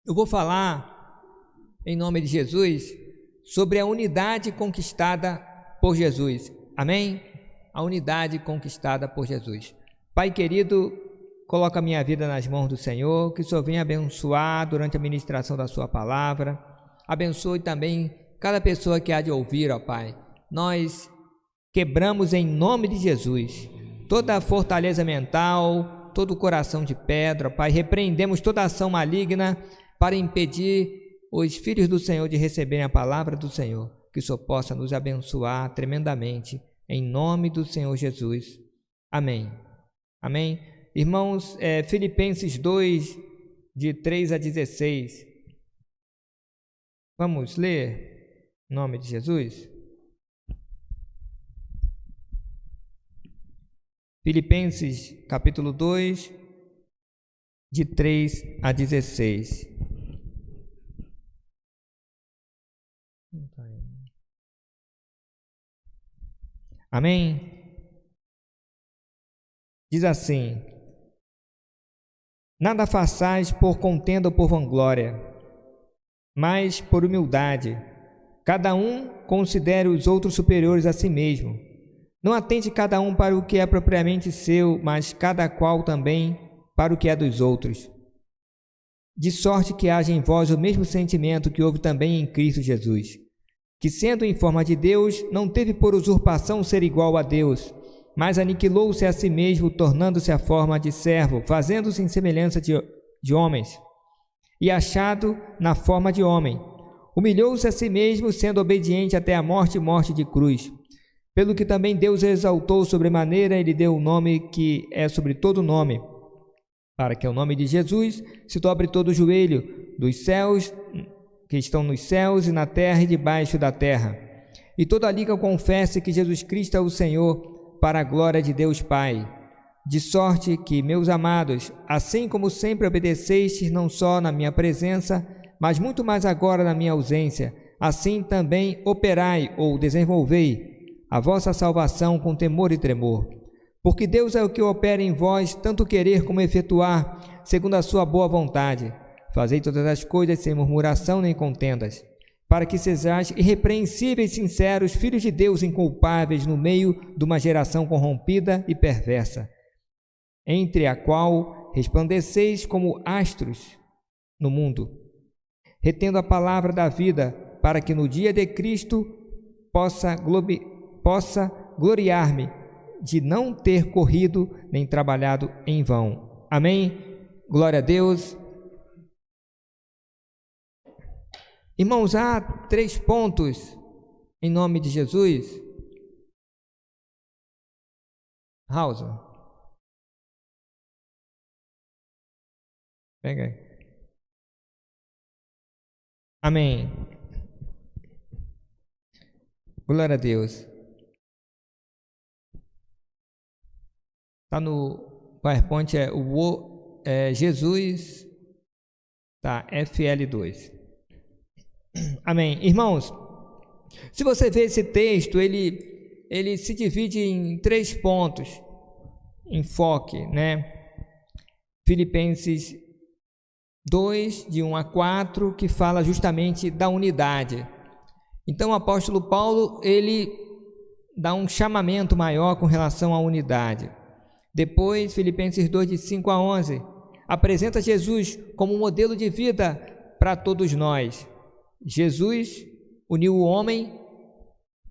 Eu vou falar, em nome de Jesus, sobre a unidade conquistada por Jesus. Amém? A unidade conquistada por Jesus. Pai querido, coloca a minha vida nas mãos do Senhor, que o Senhor venha abençoar durante a ministração da sua palavra. Abençoe também cada pessoa que há de ouvir, ó Pai. Nós quebramos em nome de Jesus toda a fortaleza mental, todo o coração de pedra, ó Pai. Repreendemos toda ação maligna para impedir os filhos do Senhor de receberem a palavra do Senhor. Que o Senhor possa nos abençoar tremendamente, em nome do Senhor Jesus. Amém. Amém. Irmãos, Filipenses 2, de 3 a 16. Vamos ler em nome de Jesus? Filipenses capítulo 2, de 3 a 16. Amém? Diz assim: nada façais por contenda ou por vanglória, mas por humildade. Cada um considere os outros superiores a si mesmo. Não atente cada um para o que é propriamente seu, mas cada qual também para o que é dos outros. De sorte que haja em vós o mesmo sentimento que houve também em Cristo Jesus, que sendo em forma de Deus, não teve por usurpação ser igual a Deus, mas aniquilou-se a si mesmo, tornando-se a forma de servo, fazendo-se em semelhança de homens, e achado na forma de homem. Humilhou-se a si mesmo, sendo obediente até a morte e morte de cruz. Pelo que também Deus exaltou sobremaneira e lhe deu o nome que é sobre todo nome, para que ao nome de Jesus se dobre todo o joelho, dos céus, que estão nos céus e na terra e debaixo da terra, e toda língua confesse que Jesus Cristo é o Senhor, para a glória de Deus Pai. De sorte que, meus amados, assim como sempre obedecestes não só na minha presença, mas muito mais agora na minha ausência, assim também operai ou desenvolvei a vossa salvação com temor e tremor. Porque Deus é o que opera em vós, tanto querer como efetuar, segundo a sua boa vontade. Fazei todas as coisas sem murmuração nem contendas, para que sejais irrepreensíveis e sinceros, filhos de Deus inculpáveis no meio de uma geração corrompida e perversa, entre a qual resplandeceis como astros no mundo, retendo a palavra da vida, para que no dia de Cristo possa gloriar-me de não ter corrido nem trabalhado em vão. Amém? Glória a Deus. Irmãos, há 3 pontos em nome de Jesus. House. Pega aí. Amém. Glória a Deus. Está no PowerPoint, Jesus, tá, FL2. Amém. Irmãos, se você ver esse texto, ele se divide em 3 pontos, enfoque, né? Filipenses 2, de 1 a 4, que fala justamente da unidade. Então o apóstolo Paulo, ele dá um chamamento maior com relação à unidade. Depois, Filipenses 2, de 5 a 11, apresenta Jesus como modelo de vida para todos nós. Jesus uniu o homem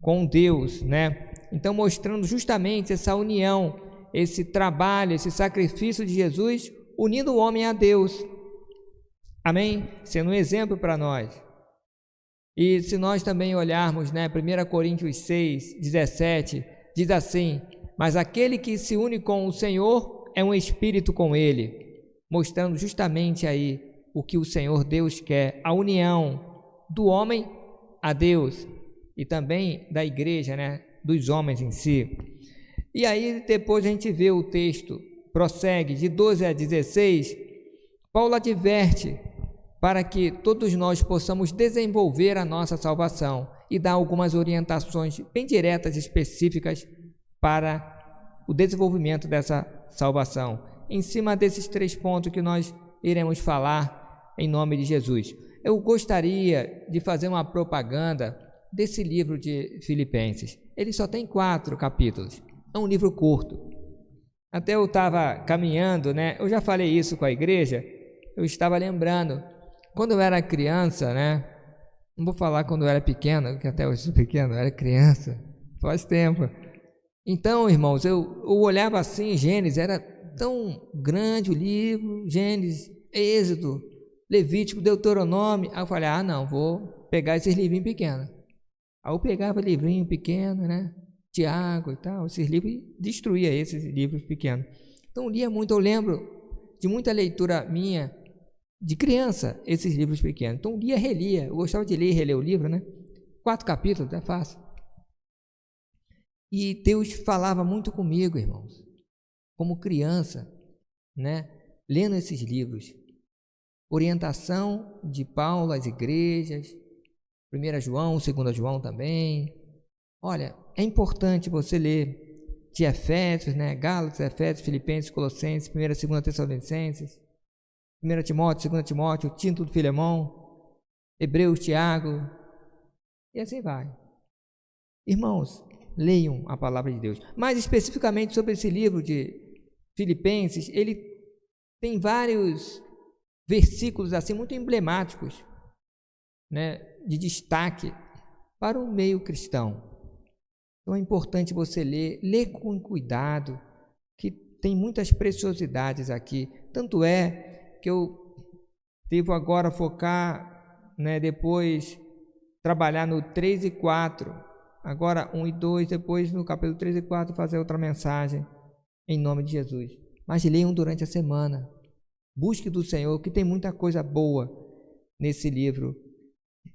com Deus, né? Então, mostrando justamente essa união, esse trabalho, esse sacrifício de Jesus, unindo o homem a Deus. Amém? Sendo um exemplo para nós. E se nós também olharmos, né, 1 Coríntios 6, 17, diz assim: mas aquele que se une com o Senhor é um espírito com Ele, mostrando justamente aí o que o Senhor Deus quer, a união do homem a Deus e também da igreja, né, dos homens em si. E aí depois a gente vê o texto, prossegue de 12 a 16, Paulo adverte para que todos nós possamos desenvolver a nossa salvação e dar algumas orientações bem diretas e específicas para o desenvolvimento dessa salvação. Em cima desses 3 pontos que nós iremos falar em nome de Jesus. Eu gostaria de fazer uma propaganda desse livro de Filipenses. Ele só tem 4 capítulos, é um livro curto. Até eu estava caminhando, né? Eu já falei isso com a igreja, eu estava lembrando, quando eu era criança, né? Não vou falar quando eu era pequeno, porque até hoje sou pequeno, eu era criança, faz tempo. Então, irmãos, eu olhava assim, Gênesis, era tão grande o livro, Gênesis, Êxodo, Levítico, Deuteronômio. Aí eu falei, não, vou pegar esses livrinhos pequenos. Aí eu pegava livrinho pequeno, né? Tiago e tal, esses livros, e destruía esses livros pequenos. Então eu lia muito, eu lembro de muita leitura minha, de criança, esses livros pequenos. Então lia, relia, eu gostava de ler e reler o livro, né? 4 capítulos, é fácil. E Deus falava muito comigo, irmãos, como criança, né? Lendo esses livros. Orientação de Paulo às igrejas, 1 João, 2 João também. Olha, é importante você ler de Efésios, né? Gálatas, Efésios, Filipenses, Colossenses, 1 e 2 Tessalonicenses, 1 Timóteo, 2 Timóteo, Tito do Filemão, Hebreus, Tiago, e assim vai. Irmãos, leiam a palavra de Deus. Mais especificamente sobre esse livro de Filipenses, ele tem vários versículos assim muito emblemáticos, né, de destaque para o meio cristão. Então é importante você ler com cuidado, que tem muitas preciosidades aqui. Tanto é que eu devo agora focar, né, depois trabalhar no 3 e 4, agora 1 e 2, depois no capítulo 3 e 4 fazer outra mensagem, em nome de Jesus. Mas leiam durante a semana, busque do Senhor, que tem muita coisa boa nesse livro,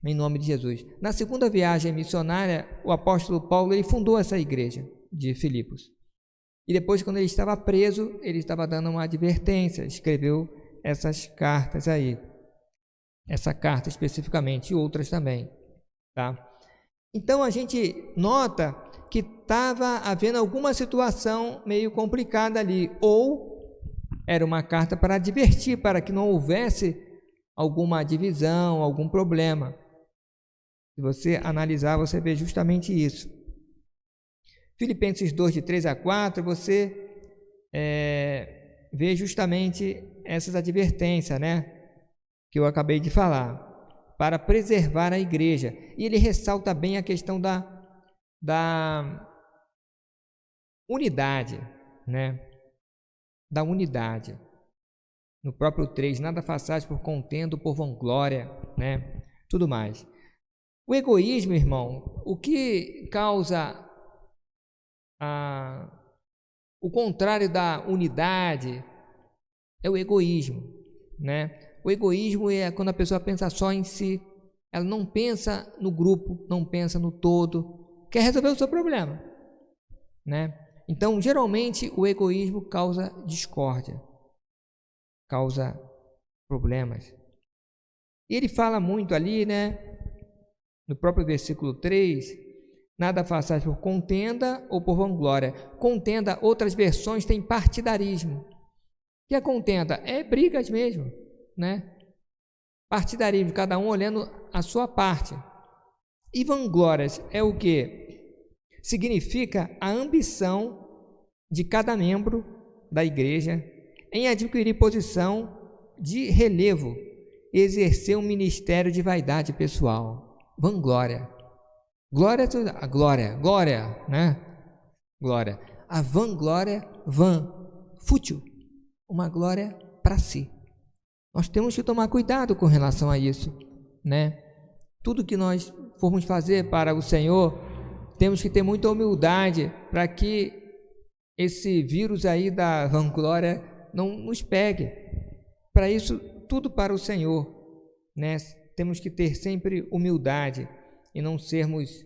em nome de Jesus. Na segunda viagem missionária, o apóstolo Paulo, ele fundou essa igreja de Filipos. E depois, quando ele estava preso, ele estava dando uma advertência, escreveu essas cartas aí. Essa carta especificamente, e outras também, tá? Então, a gente nota que estava havendo alguma situação meio complicada ali, ou era uma carta para advertir, para que não houvesse alguma divisão, algum problema. Se você analisar, você vê justamente isso. Filipenses 2, de 3 a 4, você vê justamente essas advertências, né, que eu acabei de falar, para preservar a igreja. E ele ressalta bem a questão da unidade, né, da unidade. No próprio 3, nada façais por contenda ou por vanglória, né, tudo mais. O egoísmo, irmão, o que causa o contrário da unidade é o egoísmo, né? O egoísmo é quando a pessoa pensa só em si, ela não pensa no grupo, não pensa no todo, quer resolver o seu problema, né? Então, geralmente, o egoísmo causa discórdia, causa problemas. E ele fala muito ali, né? No próprio versículo 3, nada façais por contenda ou por vanglória. Contenda, outras versões têm partidarismo. E a contenda é brigas mesmo, né? Partidarismo, cada um olhando a sua parte. E vanglórias é o que? Significa a ambição de cada membro da igreja em adquirir posição de relevo e exercer um ministério de vaidade pessoal. Vanglória. Glória, a glória, né? Glória. A vanglória, fútil. Uma glória para si. Nós temos que tomar cuidado com relação a isso, né? Tudo que nós formos fazer para o Senhor, temos que ter muita humildade para que esse vírus aí da vanglória não nos pegue. Para isso, tudo para o Senhor, né? Temos que ter sempre humildade e não sermos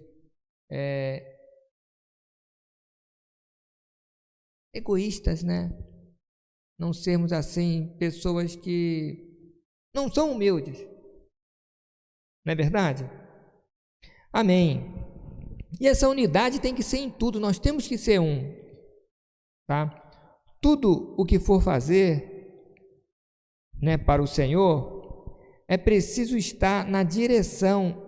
egoístas, né? Não sermos assim pessoas que não são humildes. Não é verdade? Amém. E essa unidade tem que ser em tudo, nós temos que ser um, tá? Tudo o que for fazer, né, para o Senhor, é preciso estar na direção,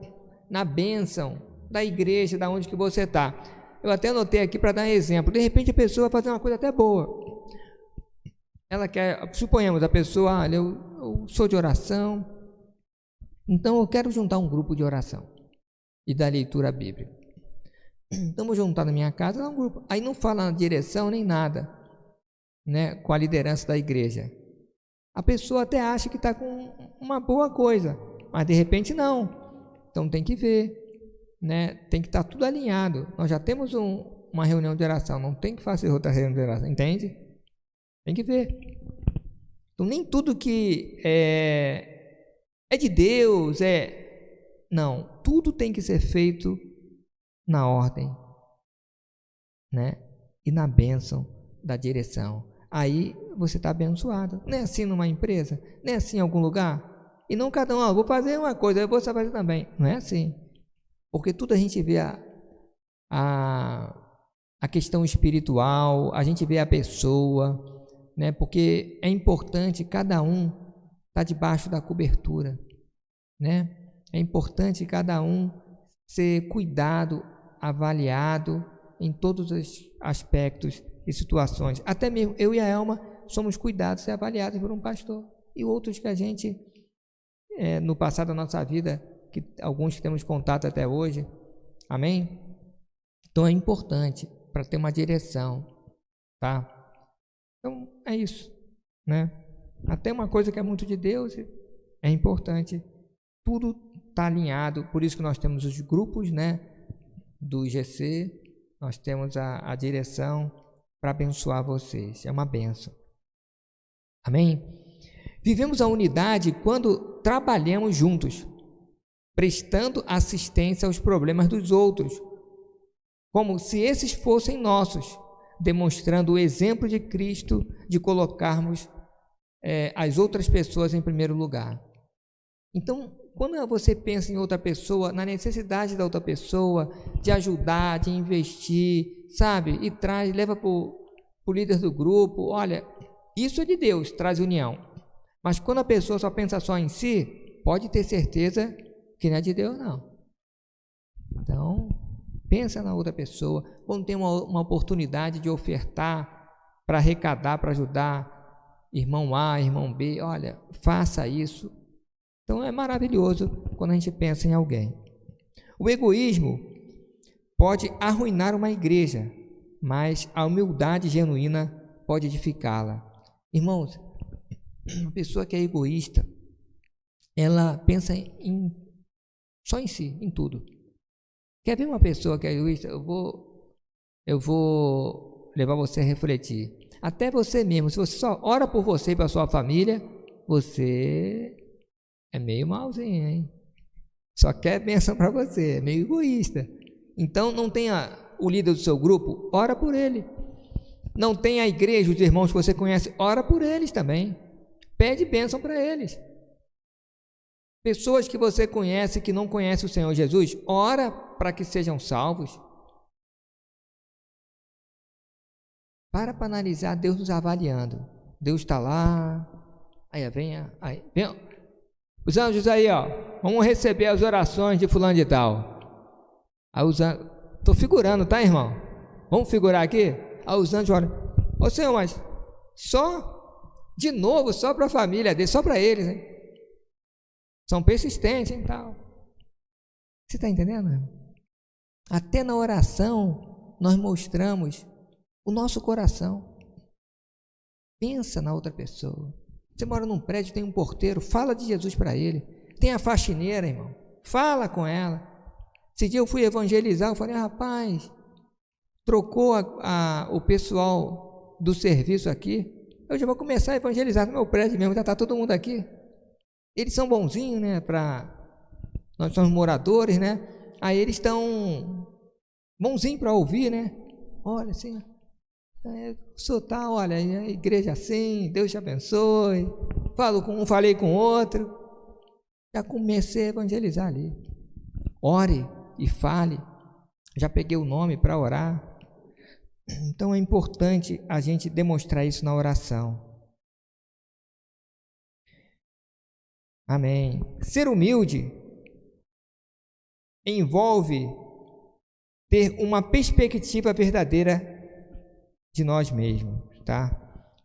na bênção da igreja, da onde que você está. Eu até anotei aqui para dar um exemplo. De repente a pessoa vai fazer uma coisa até boa. Ela quer, suponhamos, a pessoa, olha, eu sou de oração, então eu quero juntar um grupo de oração e da leitura bíblica. Então vou juntar na minha casa um grupo. Aí não fala na direção nem nada, né, com a liderança da igreja. A pessoa até acha que está com uma boa coisa, mas de repente não. Então tem que ver, né? Tem que estar tudo alinhado. Nós já temos uma reunião de oração, não tem que fazer outra reunião de oração, entende? Tem que ver. Então nem tudo que é de Deus, não, tudo tem que ser feito na ordem, né? E na bênção da direção. Aí você está abençoado. Não é assim numa empresa? Não é assim em algum lugar? E não cada um, vou fazer uma coisa, eu vou fazer também. Não é assim. Porque tudo a gente vê a questão espiritual, a gente vê a pessoa, né? Porque é importante cada um estar debaixo da cobertura, né? É importante cada um ser cuidado, avaliado em todos os aspectos e situações. Até mesmo eu e a Elma somos cuidados e avaliados por um pastor. E outros que a gente, no passado da nossa vida, que alguns que temos contato até hoje. Amém? Então é importante para ter uma direção, tá? Então é isso, né? Até uma coisa que é muito de Deus é importante. Tudo está alinhado, por isso que nós temos os grupos, né, do IGC, nós temos a direção para abençoar vocês, é uma bênção. Amém? Vivemos a unidade quando trabalhamos juntos, prestando assistência aos problemas dos outros, como se esses fossem nossos, demonstrando o exemplo de Cristo de colocarmos as outras pessoas em primeiro lugar. Então, quando você pensa em outra pessoa, na necessidade da outra pessoa, de ajudar, de investir, sabe? E leva para o líder do grupo, olha, isso é de Deus, traz união. Mas quando a pessoa só pensa só em si, pode ter certeza que não é de Deus, não. Então, pensa na outra pessoa. Quando tem uma oportunidade de ofertar, para arrecadar, para ajudar irmão A, irmão B, olha, faça isso. Então é maravilhoso quando a gente pensa em alguém. O egoísmo pode arruinar uma igreja, mas a humildade genuína pode edificá-la. Irmãos, uma pessoa que é egoísta, ela pensa só em si, em tudo. Quer ver uma pessoa que é egoísta? Eu vou levar você a refletir. Até você mesmo, se você só ora por você e para a sua família, você é meio malzinho, hein? Só quer bênção para você, é meio egoísta. Então não tenha o líder do seu grupo, ora por ele. Não tem a igreja, os irmãos que você conhece, ora por eles também. Pede bênção para eles. Pessoas que você conhece que não conhecem o Senhor Jesus, ora para que sejam salvos. Para analisar, Deus nos avaliando. Deus está lá. Aí vem. Os anjos aí, ó, vamos receber as orações de fulano de tal. Aí os anjos, estou figurando, tá, irmão? Vamos figurar aqui? Aí os anjos olham, ô Senhor, mas de novo, só para a família dele, só para eles, hein? São persistentes, hein, tal. Você está entendendo, irmão? Até na oração, nós mostramos o nosso coração. Pensa na outra pessoa. Você mora num prédio, tem um porteiro, fala de Jesus para ele. Tem a faxineira, irmão, fala com ela. Esse dia eu fui evangelizar, eu falei, rapaz, trocou o pessoal do serviço aqui, eu já vou começar a evangelizar no meu prédio mesmo, já está todo mundo aqui. Eles são bonzinhos, né? Nós somos moradores, né? Aí eles estão bonzinhos para ouvir, né? Olha assim, o senhor tá, olha, a igreja assim, Deus te abençoe. Falo com um, falei com outro. Já comecei a evangelizar ali. Ore e fale. Já peguei o nome para orar. Então é importante a gente demonstrar isso na oração. Amém. Ser humilde envolve ter uma perspectiva verdadeira de nós mesmos, tá?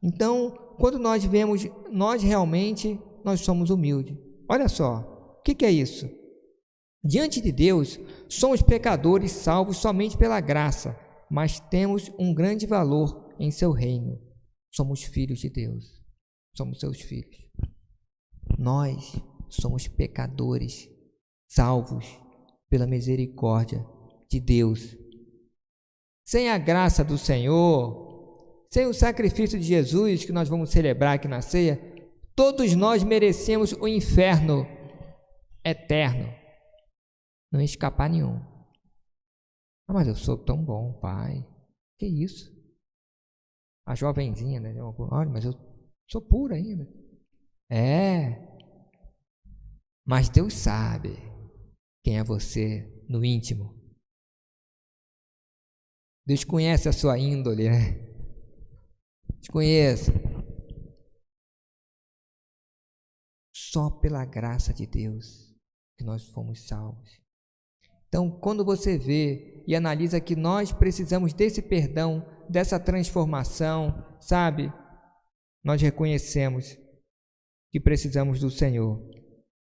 Então, quando nós vemos, nós realmente, nós somos humildes. Olha só, o que é isso? Diante de Deus, somos pecadores salvos somente pela graça, mas temos um grande valor em seu reino. Somos filhos de Deus, somos seus filhos. Nós somos pecadores salvos pela misericórdia de Deus. Sem a graça do Senhor, sem o sacrifício de Jesus que nós vamos celebrar aqui na ceia, todos nós merecemos o inferno eterno. Não ia escapar nenhum. Ah, mas eu sou tão bom, pai. Que isso? A jovenzinha, né? Olha, mas eu sou pura ainda. Mas Deus sabe quem é você no íntimo. Deus conhece a sua índole, né? Deus conhece. Só pela graça de Deus que nós fomos salvos. Então, quando você vê e analisa que nós precisamos desse perdão, dessa transformação, sabe? Nós reconhecemos que precisamos do Senhor.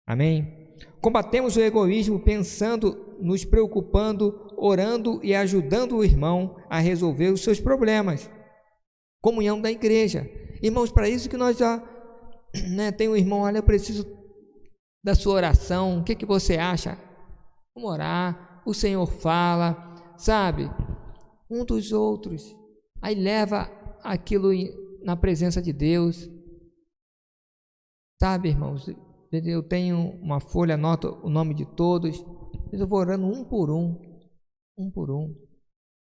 Amém? Combatemos o egoísmo pensando, nos preocupando, orando e ajudando o irmão a resolver os seus problemas. Comunhão da igreja. Irmãos, para isso que nós já, tem um irmão, olha, eu preciso da sua oração, o que você acha? Vamos orar, o Senhor fala, sabe? Um dos outros. Aí leva aquilo na presença de Deus. Sabe, irmãos? Eu tenho uma folha, anoto o nome de todos. Eu vou orando um por um.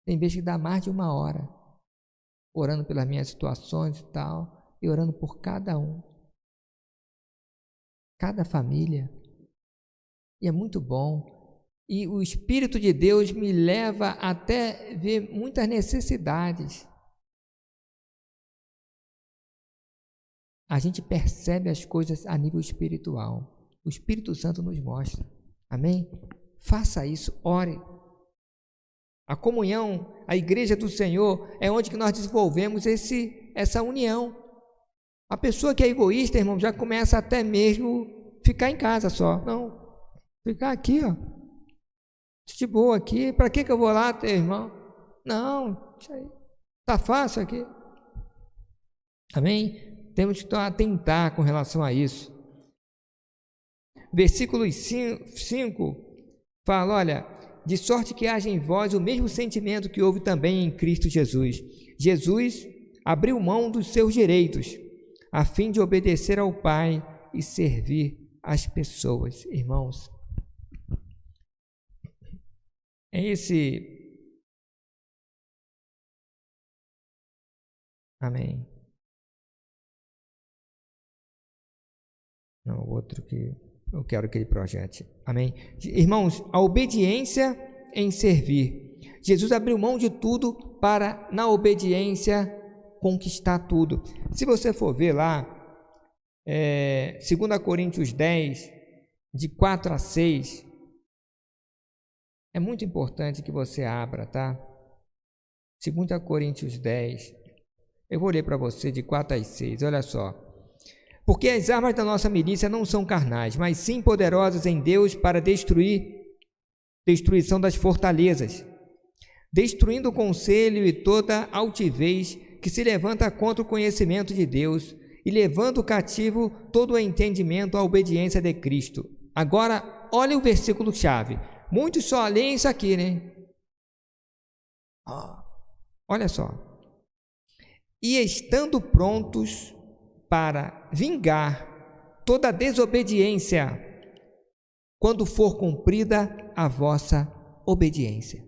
Tem vezes que dá mais de 1 hora. Orando pelas minhas situações e tal. E orando por cada um. Cada família. E é muito bom. E o Espírito de Deus me leva até ver muitas necessidades. A gente percebe as coisas a nível espiritual. O Espírito Santo nos mostra. Amém? Faça isso, ore. A comunhão, a igreja do Senhor, é onde que nós desenvolvemos essa união. A pessoa que é egoísta, irmão, já começa até mesmo ficar em casa só. Não, ficar aqui, ó. De boa aqui, para que eu vou lá ter irmão? Não, isso aí. Tá fácil aqui. Amém? Temos que atentar com relação a isso. Versículo 5 fala, olha, de sorte que haja em vós o mesmo sentimento que houve também em Cristo Jesus. Jesus abriu mão dos seus direitos, a fim de obedecer ao Pai e servir as pessoas. Irmãos, é esse... Amém. Não, o outro que eu quero que ele projete. Amém. Irmãos, a obediência em servir. Jesus abriu mão de tudo para, na obediência, conquistar tudo. Se você for ver lá, 2 Coríntios 10, de 4 a 6, é muito importante que você abra, tá? 2 Coríntios 10, eu vou ler para você de 4 a 6, olha só. Porque as armas da nossa milícia não são carnais, mas sim poderosas em Deus para destruição das fortalezas, destruindo o conselho e toda altivez que se levanta contra o conhecimento de Deus e levando cativo todo o entendimento à obediência de Cristo. Agora, olha o versículo chave. Muitos só leem isso aqui, né? Olha só. E estando prontos para vingar toda desobediência, quando for cumprida a vossa obediência.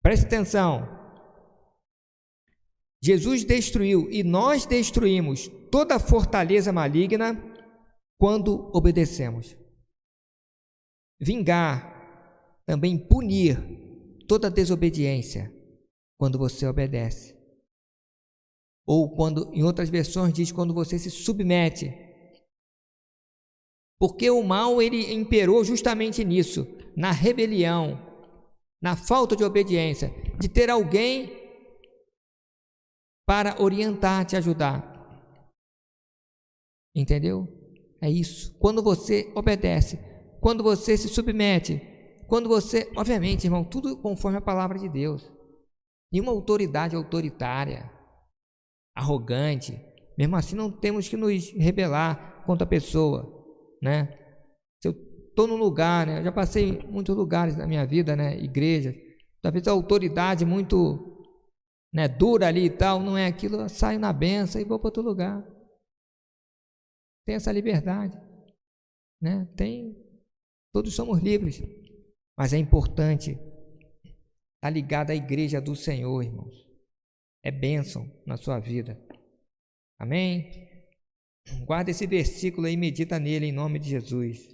Preste atenção. Jesus destruiu e nós destruímos toda fortaleza maligna quando obedecemos. Vingar, também punir toda desobediência quando você obedece. Ou quando, em outras versões diz, quando você se submete. Porque o mal, ele imperou justamente nisso, na rebelião, na falta de obediência, de ter alguém para orientar, te ajudar. Entendeu? É isso. Quando você obedece, quando você se submete, quando você, obviamente, irmão, tudo conforme a palavra de Deus. Nenhuma autoridade autoritária, arrogante, mesmo assim não temos que nos rebelar contra a pessoa, né? Se eu estou num lugar, né? Eu já passei em muitos lugares na minha vida, né? Igrejas, talvez a autoridade muito, né, dura ali e tal, não é aquilo, eu saio na benção e vou para outro lugar. Tem essa liberdade, né? Todos somos livres, mas é importante estar ligado à igreja do Senhor, irmãos. É bênção na sua vida. Amém? Guarda esse versículo aí e medita nele em nome de Jesus.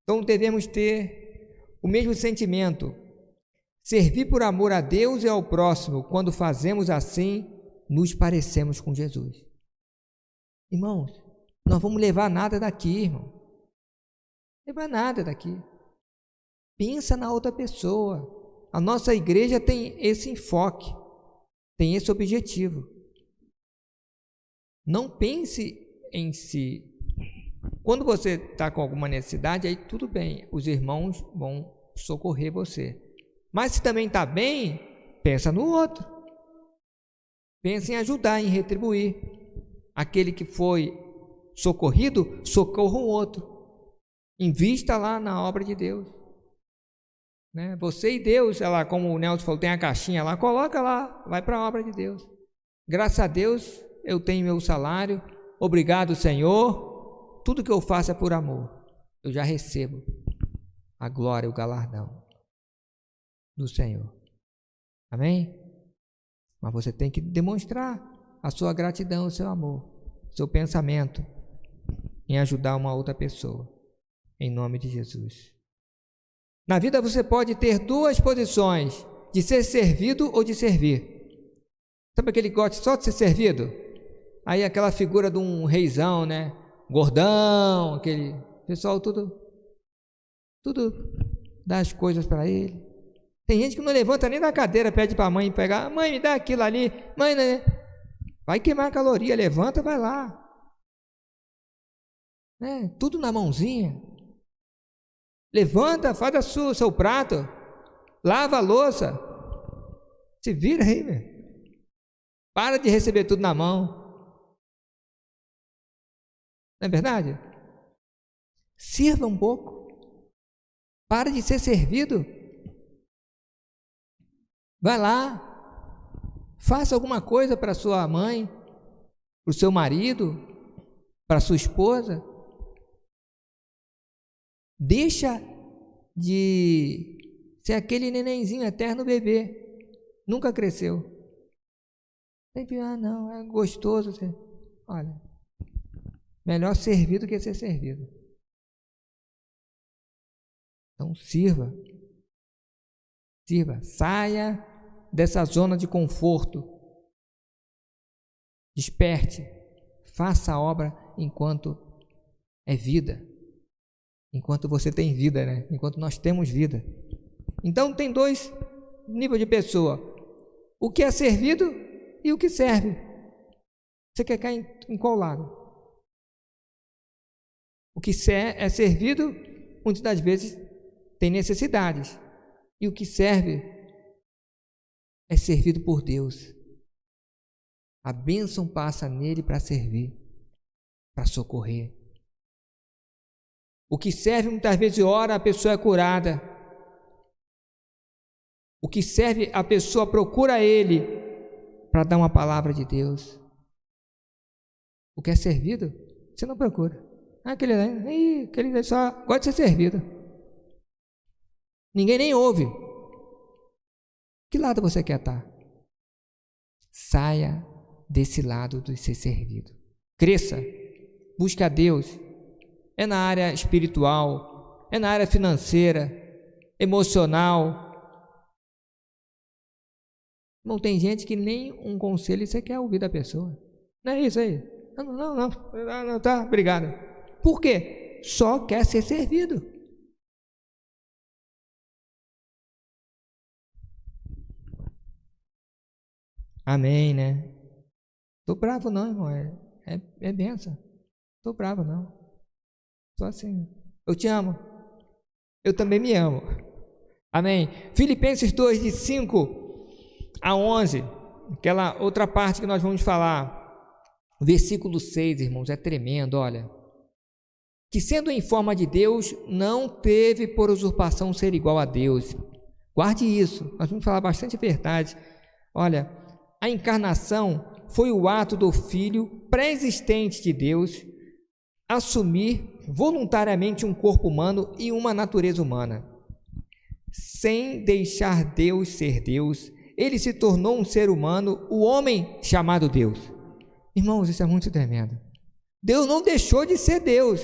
Então devemos ter o mesmo sentimento, servir por amor a Deus e ao próximo. Quando fazemos assim, nos parecemos com Jesus. Irmãos, nós vamos levar nada daqui, irmão. Levar nada daqui. Pensa na outra pessoa. A nossa igreja tem esse enfoque, tem esse objetivo. Não pense em si. Quando você está com alguma necessidade, aí tudo bem, os irmãos vão socorrer você. Mas se também está bem, pensa no outro. Pensa em ajudar, em retribuir. Aquele que foi socorrido, socorra o outro. Invista lá na obra de Deus. Né? Você e Deus, lá, como o Nelson falou, tem a caixinha lá, coloca lá, vai para a obra de Deus. Graças a Deus, eu tenho meu salário. Obrigado, Senhor. Tudo que eu faço é por amor. Eu já recebo a glória, o galardão do Senhor. Amém? Mas você tem que demonstrar a sua gratidão, o seu amor, seu pensamento em ajudar uma outra pessoa, em nome de Jesus. Na vida você pode ter duas posições, de ser servido ou de servir. Sabe aquele que gosta só de ser servido? Aí aquela figura de um reizão, né? Gordão, aquele pessoal tudo dá as coisas para ele. Tem gente que não levanta nem da cadeira, pede para a mãe pegar. Mãe, me dá aquilo ali. Mãe, né? Vai queimar a caloria, levanta, vai lá. Né? Tudo na mãozinha. Levanta, faz seu prato, lava a louça. Se vira aí, velho. Para de receber tudo na mão. Não é verdade? Sirva um pouco. Para de ser servido. Vai lá. Faça alguma coisa para sua mãe, para o seu marido, para sua esposa. Deixa de ser aquele nenenzinho eterno bebê. Nunca cresceu. Sempre, não, é gostoso. Olha, melhor servir do que ser servido. Então sirva. Sirva. Saia dessa zona de conforto. Desperte. Faça a obra enquanto é vida. Enquanto você tem vida, né? Enquanto nós temos vida. Então tem dois níveis de pessoa. O que é servido e o que serve. Você quer cair em qual lado? O que é servido, muitas das vezes tem necessidades. E o que serve é servido por Deus. A bênção passa nele para servir, para socorrer. O que serve, muitas vezes, ora, a pessoa é curada. O que serve, a pessoa procura ele para dar uma palavra de Deus. O que é servido, você não procura. Aquele só gosta de ser servido. Ninguém nem ouve. Que lado você quer estar? Saia desse lado de ser servido. Cresça. Busque a Deus. É na área espiritual, é na área financeira, emocional. Não tem gente que nem um conselho você quer ouvir da pessoa. Não é isso aí? Não, tá, obrigado. Por quê? só quer ser servido. Amém, né? Tô bravo não, irmão, é benção. Tô bravo não. Tô assim. Eu te amo. Eu também me amo. Amém. Filipenses 2, de 5 a 11, aquela outra parte que nós vamos falar. Versículo 6, irmãos, é tremendo, olha. Que sendo em forma de Deus, não teve por usurpação ser igual a Deus. Guarde isso, nós vamos falar bastante verdade. Olha, a encarnação foi o ato do Filho pré-existente de Deus assumir voluntariamente um corpo humano e uma natureza humana. Sem deixar Deus ser Deus, ele se tornou um ser humano, o homem chamado Deus. Irmãos, isso é muito tremendo. Deus não deixou de ser Deus.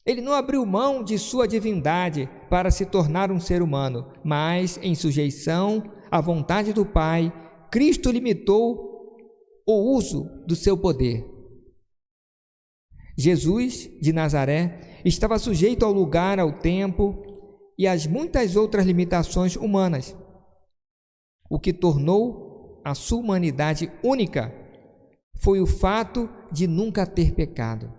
Ele não abriu mão de sua divindade para se tornar um ser humano, mas em sujeição à vontade do Pai, Cristo limitou o uso do seu poder. Jesus de Nazaré estava sujeito ao lugar, ao tempo e às muitas outras limitações humanas, o que tornou a sua humanidade única foi o fato de nunca ter pecado.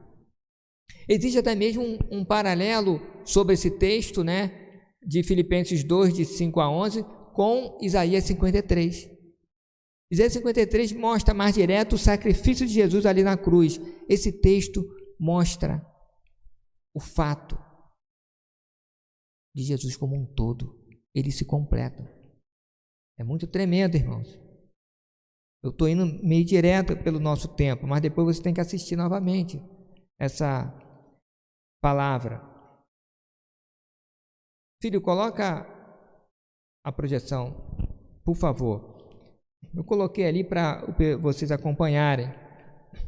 Existe até mesmo um paralelo sobre esse texto, né, de Filipenses 2, de 5 a 11, com Isaías 53. Isaías 53 mostra mais direto o sacrifício de Jesus ali na cruz. Esse texto mostra o fato de Jesus como um todo. Ele se completa. É muito tremendo, irmãos. Eu estou indo meio direto pelo nosso tempo, mas depois você tem que assistir novamente essa palavra. Filho, coloca a projeção, por favor. Eu coloquei ali para vocês acompanharem.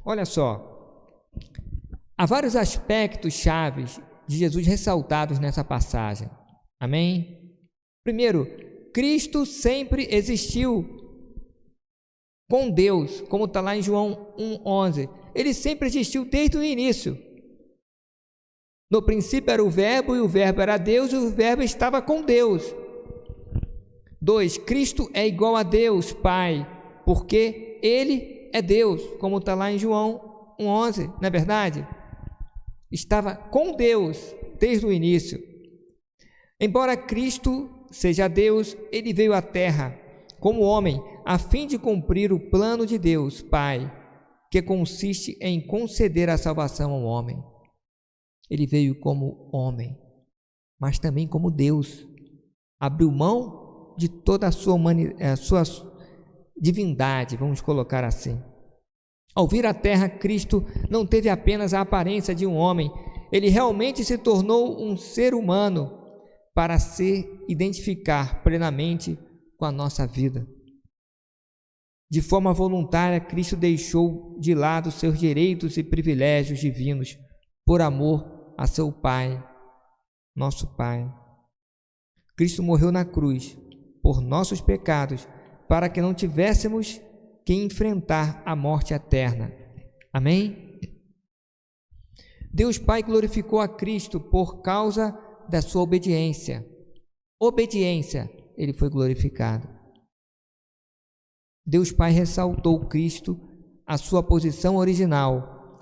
Olha só, há vários aspectos chaves de Jesus ressaltados nessa passagem. Amém? Primeiro, Cristo sempre existiu com Deus, como está lá em João 1,11. Ele sempre existiu desde o início. No princípio era o Verbo, e o Verbo era Deus, e o Verbo estava com Deus. 2. Cristo é igual a Deus, Pai, porque Ele é Deus, como está lá em João 1,11, não é verdade? Estava com Deus desde o início. Embora Cristo seja Deus, Ele veio à Terra como homem, a fim de cumprir o plano de Deus, Pai, que consiste em conceder a salvação ao homem. Ele veio como homem, mas também como Deus. Abriu mão de toda a sua divindade, vamos colocar assim. Ao vir à terra, Cristo não teve apenas a aparência de um homem, ele realmente se tornou um ser humano para se identificar plenamente com a nossa vida. De forma voluntária, Cristo deixou de lado seus direitos e privilégios divinos por amor a seu Pai, nosso Pai. Cristo morreu na cruz por nossos pecados, para que não tivéssemos que enfrentar a morte eterna. Amém? Deus Pai glorificou a Cristo por causa da sua obediência. Obediência, ele foi glorificado. Deus Pai ressaltou Cristo, a sua posição original,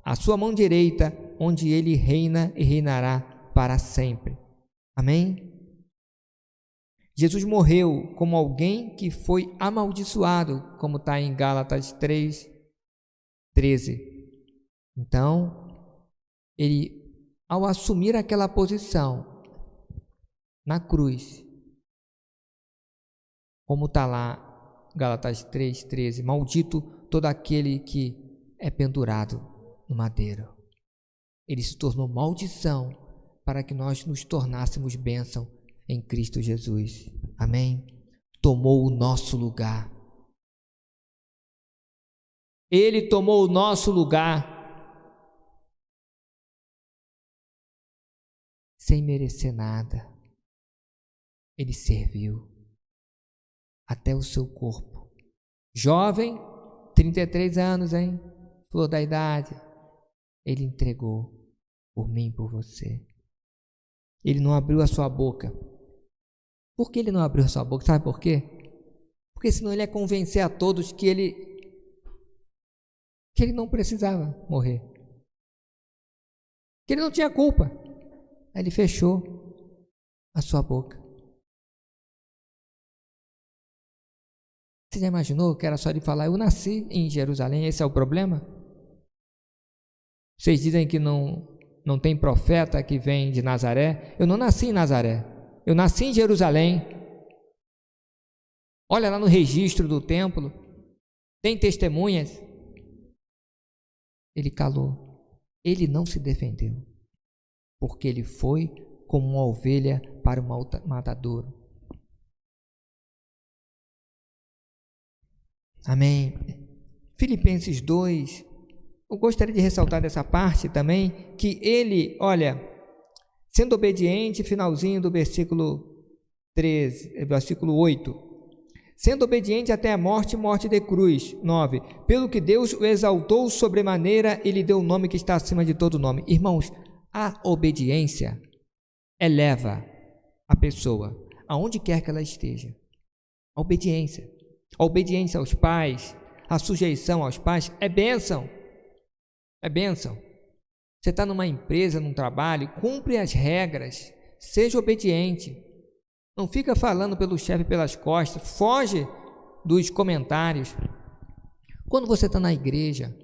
a sua mão direita, onde ele reina e reinará para sempre. Amém? Jesus morreu como alguém que foi amaldiçoado, como está em Gálatas 3:13. Então, ele, ao assumir aquela posição na cruz, como está lá, Gálatas 3:13, maldito todo aquele que é pendurado no madeiro. Ele se tornou maldição para que nós nos tornássemos bênção em Cristo Jesus. Amém? Tomou o nosso lugar. Ele tomou o nosso lugar sem merecer nada. Ele serviu até o seu corpo. Jovem, 33 anos, hein? Flor da idade. Ele entregou por mim, por você. Ele não abriu a sua boca. Por que ele não abriu a sua boca? Sabe por quê? Porque senão ele ia convencer a todos que ele não precisava morrer, que ele não tinha culpa. Aí ele fechou a sua boca. Você já imaginou que era só ele falar: eu nasci em Jerusalém, esse é o problema? Vocês dizem que não tem profeta que vem de Nazaré. Eu não nasci em Nazaré, eu nasci em Jerusalém. Olha lá no registro do templo, tem testemunhas. Ele calou, ele não se defendeu, porque ele foi como uma ovelha para o matadouro. Amém. Filipenses 2, eu gostaria de ressaltar dessa parte também, que ele, olha, sendo obediente, finalzinho do versículo 13, versículo 8, sendo obediente até a morte, morte de cruz. 9, pelo que Deus o exaltou sobremaneira e lhe deu o nome que está acima de todo nome. Irmãos, a obediência eleva a pessoa, aonde quer que ela esteja. A obediência aos pais, a sujeição aos pais é bênção. É bênção. Você está numa empresa, num trabalho, cumpre as regras, seja obediente. Não fica falando pelo chefe pelas costas, foge dos comentários. Quando você está na igreja,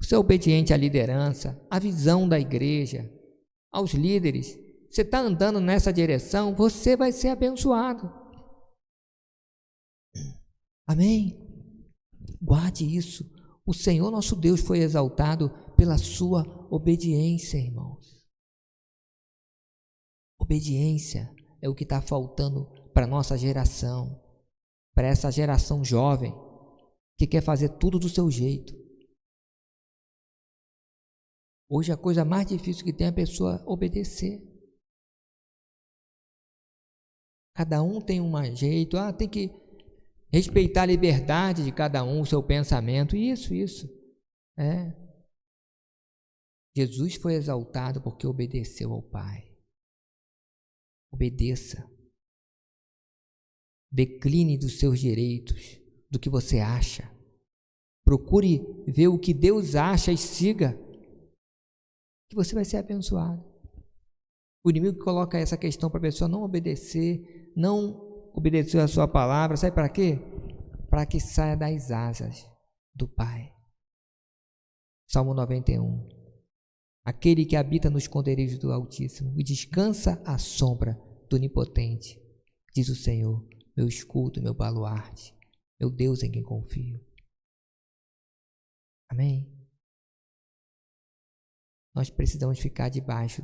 você é obediente à liderança, à visão da igreja, aos líderes. Você está andando nessa direção, você vai ser abençoado. Amém? Guarde isso. O Senhor nosso Deus foi exaltado pela sua obediência, irmãos. Obediência é o que está faltando para a nossa geração, para essa geração jovem que quer fazer tudo do seu jeito. Hoje a coisa mais difícil que tem é a pessoa obedecer. Cada um tem um jeito, tem que respeitar a liberdade de cada um, o seu pensamento, isso. Jesus foi exaltado porque obedeceu ao Pai. Obedeça. Decline dos seus direitos, do que você acha. Procure ver o que Deus acha e siga, que você vai ser abençoado. O inimigo coloca essa questão para a pessoa não obedecer, não obedecer a sua palavra, sabe para quê? Para que saia das asas do Pai. Salmo 91. Aquele que habita nos esconderijos do Altíssimo e descansa à sombra do Onipotente, diz o Senhor, meu escudo, meu baluarte, meu Deus em quem confio. Amém? Nós precisamos ficar debaixo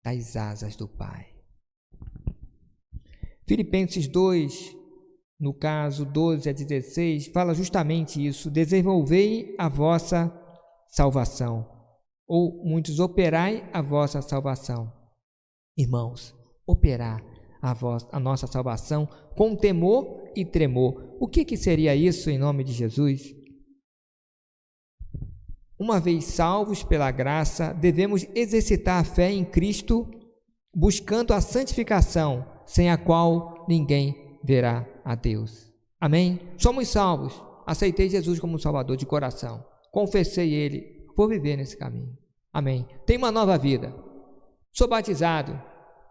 das asas do Pai. Filipenses 2, no caso 12 a 16, fala justamente isso: desenvolvei a vossa salvação, ou muitos, operai a vossa salvação. Irmãos, operar a nossa salvação com temor e tremor. O que seria isso em nome de Jesus? Uma vez salvos pela graça, devemos exercitar a fé em Cristo, buscando a santificação, sem a qual ninguém verá a Deus. Amém? Somos salvos. Aceitei Jesus como Salvador de coração. Confessei Ele. Vou viver nesse caminho. Amém? Tenho uma nova vida. Sou batizado.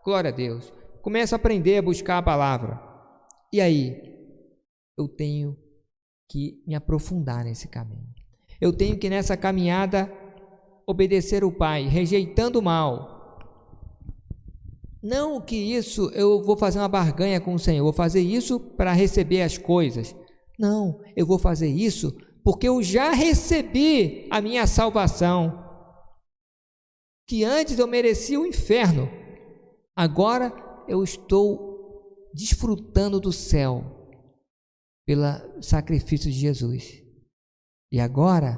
Glória a Deus. Começo a aprender a buscar a palavra. E aí? Eu tenho que me aprofundar nesse caminho. Eu tenho que, nessa caminhada, obedecer o Pai, rejeitando o mal. Não que isso eu vou fazer uma barganha com o Senhor, vou fazer isso para receber as coisas. Não, eu vou fazer isso porque eu já recebi a minha salvação. Que antes eu merecia o inferno, agora eu estou desfrutando do céu pelo sacrifício de Jesus. E agora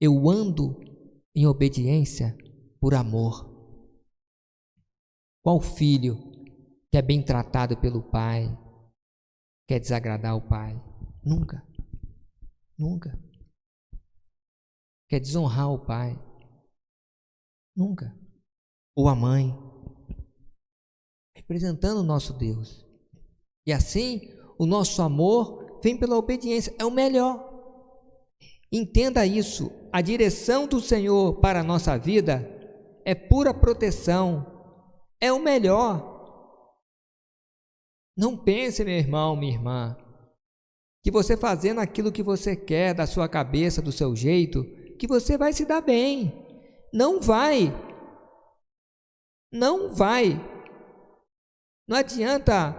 eu ando em obediência por amor. Qual filho que é bem tratado pelo pai quer desagradar o pai? Nunca. Nunca. Quer desonrar o pai. Nunca. Ou a mãe, representando o nosso Deus. E assim, o nosso amor vem pela obediência, é o melhor. Entenda isso, a direção do Senhor para a nossa vida é pura proteção, é o melhor. Não pense, meu irmão, minha irmã, que você fazendo aquilo que você quer da sua cabeça, do seu jeito, que você vai se dar bem. Não vai. Não vai. Não adianta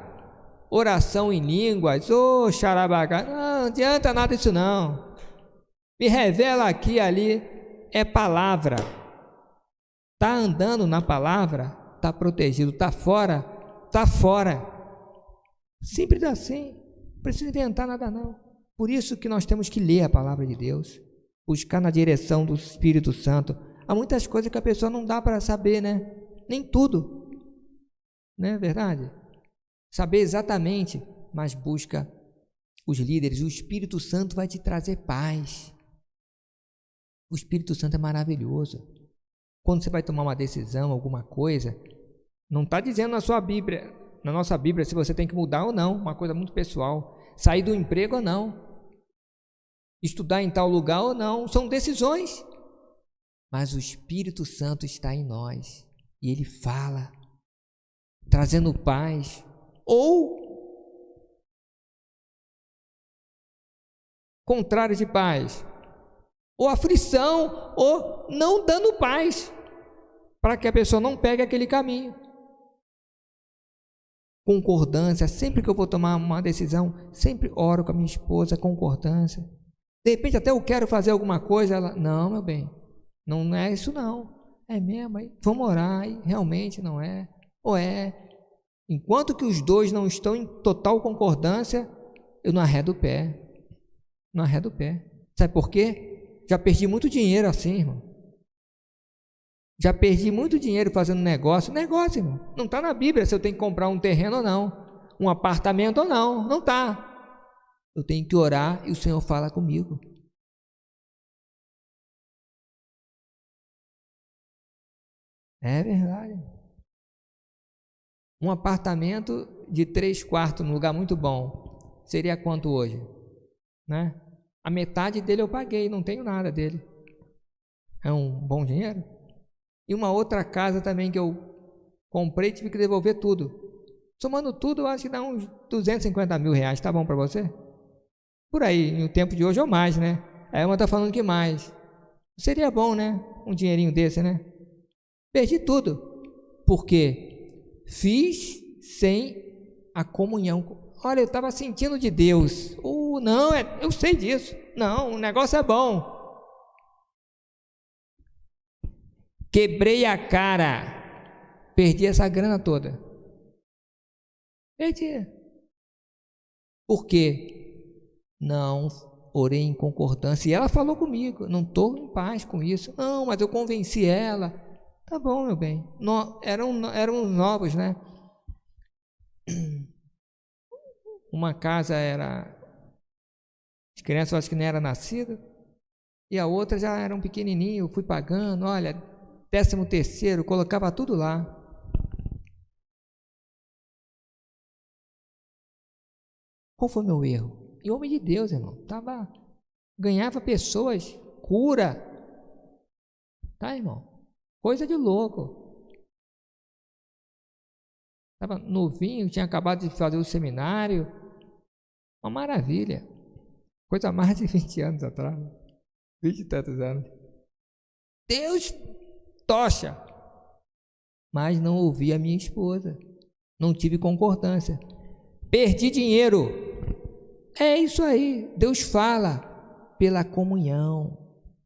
oração em línguas, xarabagá, não adianta nada disso não. Me revela aqui e ali, é palavra. Está andando na palavra, está protegido, está fora, está fora. Simples assim, não precisa inventar nada não. Por isso que nós temos que ler a palavra de Deus, buscar na direção do Espírito Santo. Há muitas coisas que a pessoa não dá para saber, né? Nem tudo, não é verdade? Saber exatamente, mas busca os líderes. O Espírito Santo vai te trazer paz. O Espírito Santo é maravilhoso. Quando você vai tomar uma decisão, alguma coisa, não está dizendo na sua Bíblia, na nossa Bíblia, se você tem que mudar ou não, uma coisa muito pessoal, sair do emprego ou não, estudar em tal lugar ou não, são decisões. Mas o Espírito Santo está em nós e Ele fala, trazendo paz, ou contrário de paz, ou aflição, ou não dando paz, para que a pessoa não pegue aquele caminho. Concordância, sempre que eu vou tomar uma decisão, sempre oro com a minha esposa, concordância. De repente até eu quero fazer alguma coisa, ela, não, meu bem, não é isso não, é mesmo, aí vamos orar, aí realmente não é, ou é. Enquanto que os dois não estão em total concordância, eu não arredo o pé, não arredo o pé. Sabe por quê? Já perdi muito dinheiro assim, irmão. Já perdi muito dinheiro fazendo negócio, irmão. Não está na Bíblia se eu tenho que comprar um terreno ou não, um apartamento ou não, não está. Eu tenho que orar e o Senhor fala comigo. É verdade. Um apartamento de 3 quartos num lugar muito bom, seria quanto hoje? Né? A metade dele eu paguei, não tenho nada dele. É um bom dinheiro. E uma outra casa também que eu comprei, tive que devolver tudo. Somando tudo, eu acho que dá uns 250 mil reais. Tá bom para você? Por aí, no tempo de hoje ou mais, né? Aí uma tá falando que mais. Seria bom, né? Um dinheirinho desse, né? Perdi tudo. Por quê? Fiz sem a comunhão. Olha, eu estava sentindo de Deus. Não, eu sei disso. Não, o negócio é bom. Quebrei a cara. Perdi essa grana toda. Perdi. Por quê? Não orei em concordância. E ela falou comigo, não estou em paz com isso. Não, mas eu convenci ela. Tá bom, meu bem. Eram novos, né? Uma casa era... As crianças acho que nem eram nascidas. E a outra já era um pequenininho. Eu fui pagando, olha, 13º, colocava tudo lá. Qual foi o meu erro? E homem de Deus, irmão, ganhava pessoas, cura, tá, irmão? Coisa de louco. Estava novinho, tinha acabado de fazer o seminário, uma maravilha, coisa mais de 20 anos atrás, 20 e tantos anos. Deus tocha, mas não ouvi a minha esposa, não tive concordância, perdi dinheiro. É isso aí, Deus fala pela comunhão,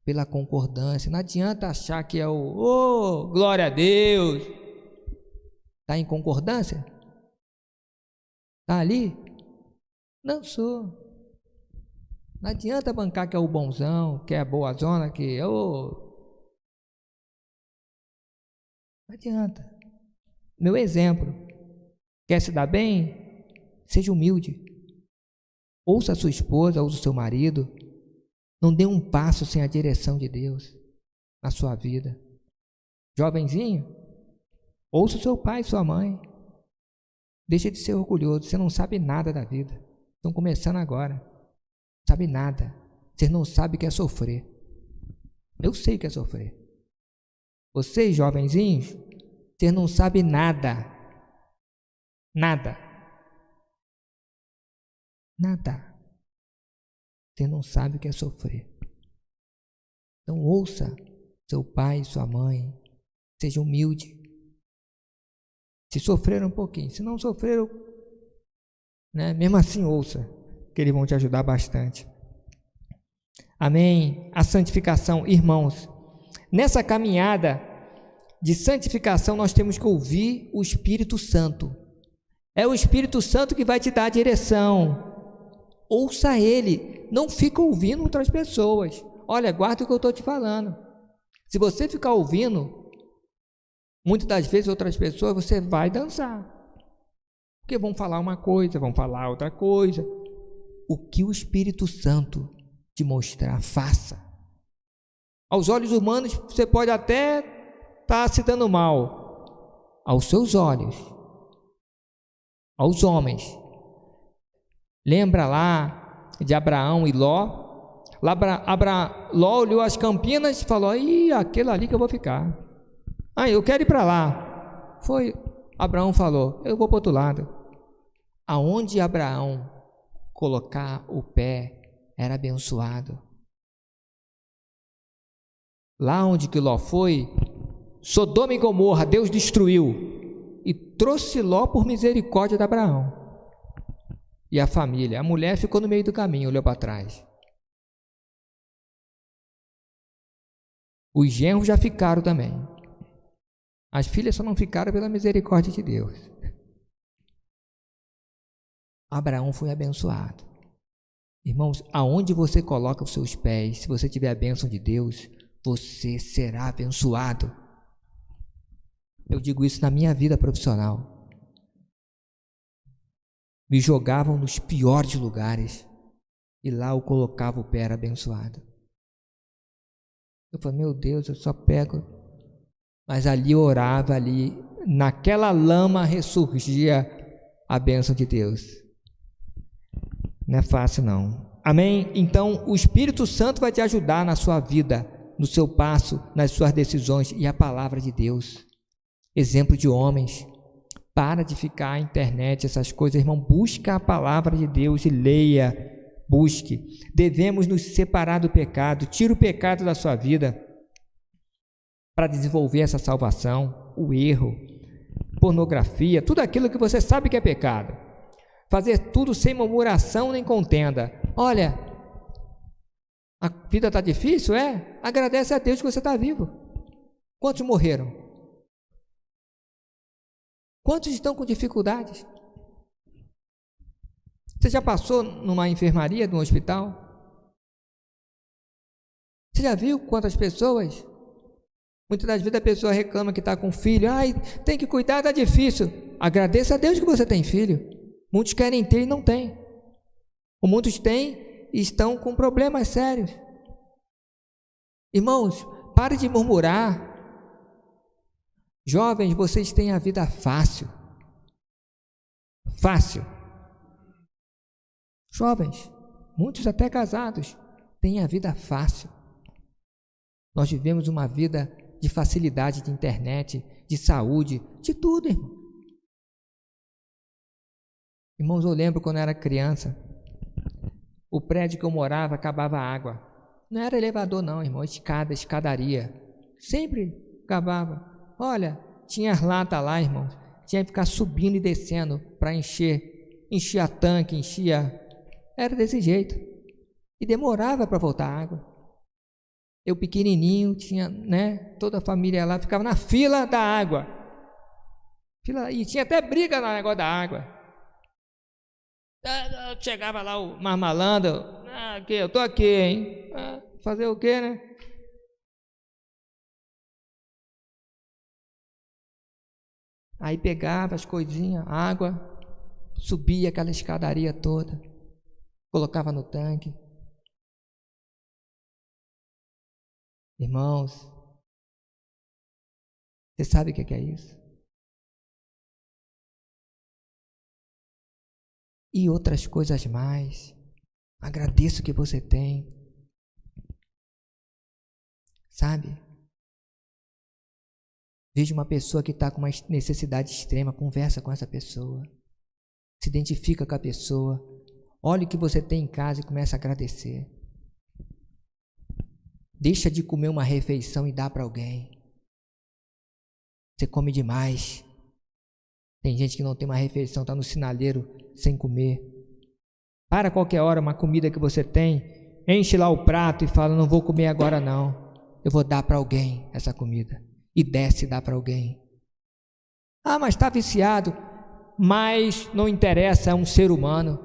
pela concordância. Não adianta achar que é glória a Deus. Está em concordância? Está ali? Não sou. Não adianta bancar que é o bonzão, que é a boa zona, que não adianta. Meu exemplo, quer se dar bem? Seja humilde. Ouça a sua esposa, ouça o seu marido. Não dê um passo sem a direção de Deus na sua vida. Jovenzinho, ouça o seu pai e sua mãe. Deixa de ser orgulhoso, você não sabe nada da vida. Estão começando agora. Não sabe nada. Você não sabe o que é sofrer. Eu sei o que é sofrer. Vocês, jovenzinhos, vocês não sabem nada. Nada. Nada. Você não sabe o que é sofrer. Então ouça seu pai e sua mãe. Seja humilde. Se sofreram um pouquinho, se não sofreram, né, mesmo assim ouça, que eles vão te ajudar bastante. Amém? A santificação, irmãos, nessa caminhada de santificação nós temos que ouvir o Espírito Santo. É o Espírito Santo que vai te dar a direção. Ouça Ele, não fica ouvindo outras pessoas. Olha, guarda o que eu estou te falando. Se você ficar ouvindo muitas das vezes outras pessoas, você vai dançar, porque vão falar uma coisa, vão falar outra coisa. O que o Espírito Santo te mostrar, faça. Aos olhos humanos você pode até estar se dando mal, aos seus olhos, aos homens. Lembra lá de Abraão e Ló? Ló olhou as campinas e falou: ih, aquele ali que eu vou ficar. Eu quero ir para lá. Abraão falou: eu vou para o outro lado. Aonde Abraão colocar o pé era abençoado. Lá onde que Ló foi, Sodoma e Gomorra, Deus destruiu e trouxe Ló por misericórdia de Abraão e a família. A mulher ficou no meio do caminho, olhou para trás. Os genros já ficaram também. As filhas só não ficaram pela misericórdia de Deus. Abraão foi abençoado. Irmãos, aonde você coloca os seus pés, se você tiver a bênção de Deus, você será abençoado. Eu digo isso na minha vida profissional. Me jogavam nos piores lugares e lá eu colocava o pé, era abençoado. Eu falei: meu Deus, eu só pego. Mas ali eu orava, ali naquela lama ressurgia a bênção de Deus. Não é fácil não. Amém? Então o Espírito Santo vai te ajudar na sua vida, no seu passo, nas suas decisões, e a palavra de Deus. Exemplo de homens. Para de ficar na internet, essas coisas, irmão. Busca a palavra de Deus e leia. Busque. Devemos nos separar do pecado. Tira o pecado da sua vida para desenvolver essa salvação. O erro, pornografia, tudo aquilo que você sabe que é pecado. Fazer tudo sem murmuração nem contenda. Olha, a vida está difícil? Agradece a Deus que você está vivo. Quantos morreram? Quantos estão com dificuldades? Você já passou numa enfermaria, num hospital? Você já viu quantas pessoas? Muitas das vezes a pessoa reclama que está com filho. Tem que cuidar, está difícil. Agradeça a Deus que você tem filho. Muitos querem ter e não têm. Ou muitos têm e estão com problemas sérios. Irmãos, pare de murmurar. Jovens, vocês têm a vida fácil. Fácil. Jovens, muitos até casados, têm a vida fácil. Nós vivemos uma vida de facilidade de internet, de saúde, de tudo, irmão. Irmãos, eu lembro quando eu era criança, o prédio que eu morava acabava a água. Não era elevador não, irmão, escadaria. Sempre acabava. Olha, tinha as latas lá, irmão. Tinha que ficar subindo e descendo para encher. Enchia tanque, enchia. Era desse jeito. E demorava para voltar a água. Eu pequenininho, tinha, toda a família lá, ficava na fila da água. E tinha até briga no negócio da água. Chegava lá o mais malandro, eu tô aqui, hein? Fazer o quê, né? Aí pegava as coisinhas, água, subia aquela escadaria toda, colocava no tanque. Irmãos, Você sabe o que é isso? E outras coisas mais. Agradeça o que você tem. Sabe? Veja uma pessoa que está com uma necessidade extrema, conversa com essa pessoa. Se identifica com a pessoa. Olhe o que você tem em casa e comece a agradecer. Deixa de comer uma refeição e dá para alguém. Você come demais. Tem gente que não tem uma refeição, está no sinaleiro sem comer. Para qualquer hora, uma comida que você tem, enche lá o prato e fala, não vou comer agora não. Eu vou dar para alguém essa comida. E desce e dá para alguém. Ah, mas está viciado. Mas não interessa, é um ser humano.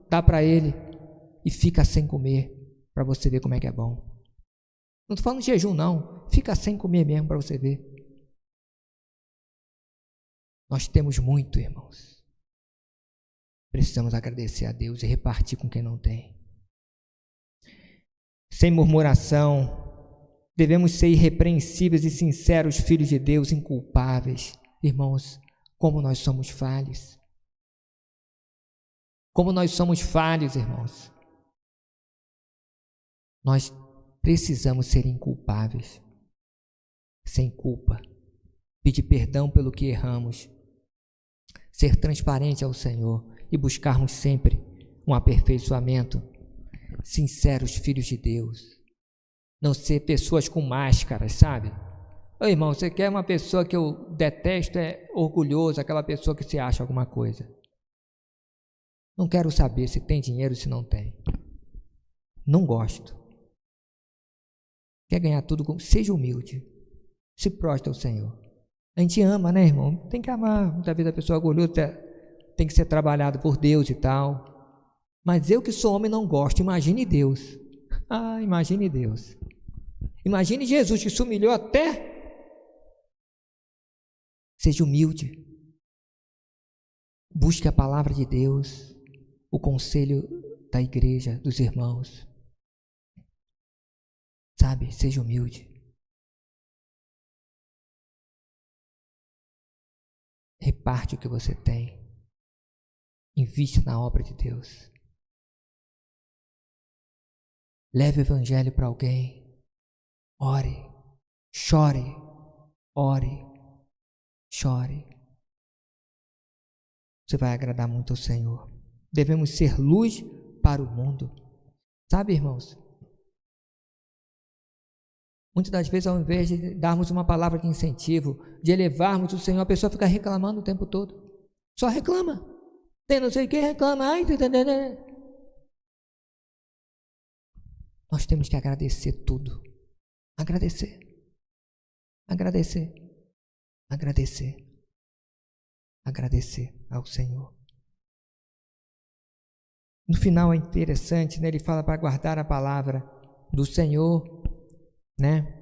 Dá para ele e fica sem comer, para você ver como é que é bom. Não estou falando de jejum não, fica sem comer mesmo para você ver. Nós temos muito, irmãos. Precisamos agradecer a Deus e repartir com quem não tem. Sem murmuração, devemos ser irrepreensíveis e sinceros filhos de Deus, inculpáveis. Irmãos, como nós somos falhos. Como nós somos falhos, irmãos. Nós precisamos ser inculpáveis, sem culpa, pedir perdão pelo que erramos, ser transparente ao Senhor e buscarmos sempre um aperfeiçoamento, sinceros filhos de Deus, não ser pessoas com máscaras, sabe? Ô irmão, você quer uma pessoa que eu detesto, é orgulhoso, aquela pessoa que se acha alguma coisa. Não quero saber se tem dinheiro ou se não tem. Não gosto. Quer ganhar tudo, seja humilde. Se prostra ao Senhor. A gente ama, né, irmão? Tem que amar. Muitas vezes a pessoa orgulhosa tem que ser trabalhado por Deus e tal. Mas eu que sou homem não gosto. Imagine Deus. Ah, imagine Deus. Imagine Jesus que se humilhou até. Seja humilde. Busque a palavra de Deus. O conselho da igreja, dos irmãos. Sabe, seja humilde. Reparte o que você tem. Invista na obra de Deus. Leve o evangelho para alguém. Ore, chore, ore, chore. Você vai agradar muito ao Senhor. Devemos ser luz para o mundo. Sabe, irmãos? Muitas das vezes, ao invés de darmos uma palavra de incentivo, de elevarmos o Senhor, a pessoa fica reclamando o tempo todo. Só reclama. Tem não sei o que, reclama. Ai, nós temos que agradecer tudo. Agradecer. Agradecer. Agradecer. Agradecer ao Senhor. No final é interessante, né? Ele fala para guardar a palavra do Senhor, né?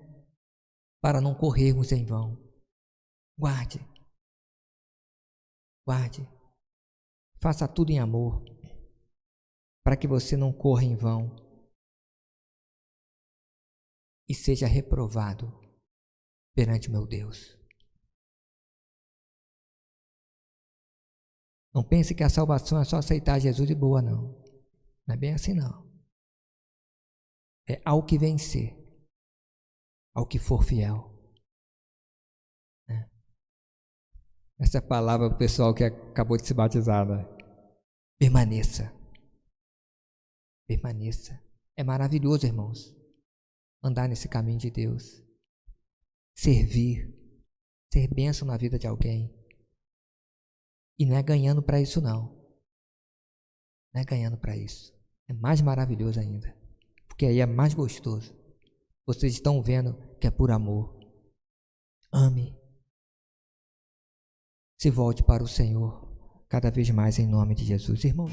Para não corrermos em vão. Guarde. Guarde. Faça tudo em amor, para que você não corra em vão e seja reprovado perante o meu Deus. Não pense que a salvação é só aceitar Jesus e boa, não. Não é bem assim, não. É ao que vencer, ao que for fiel. Essa é a palavra para o pessoal que acabou de se batizar, né? Permaneça. Permaneça. É maravilhoso, irmãos, andar nesse caminho de Deus. Servir. Ser bênção na vida de alguém. E não é ganhando para isso, não. Não é ganhando para isso. É mais maravilhoso ainda. Porque aí é mais gostoso. Vocês estão vendo que é por amor. Ame. Se volte para o Senhor cada vez mais em nome de Jesus. Irmãos,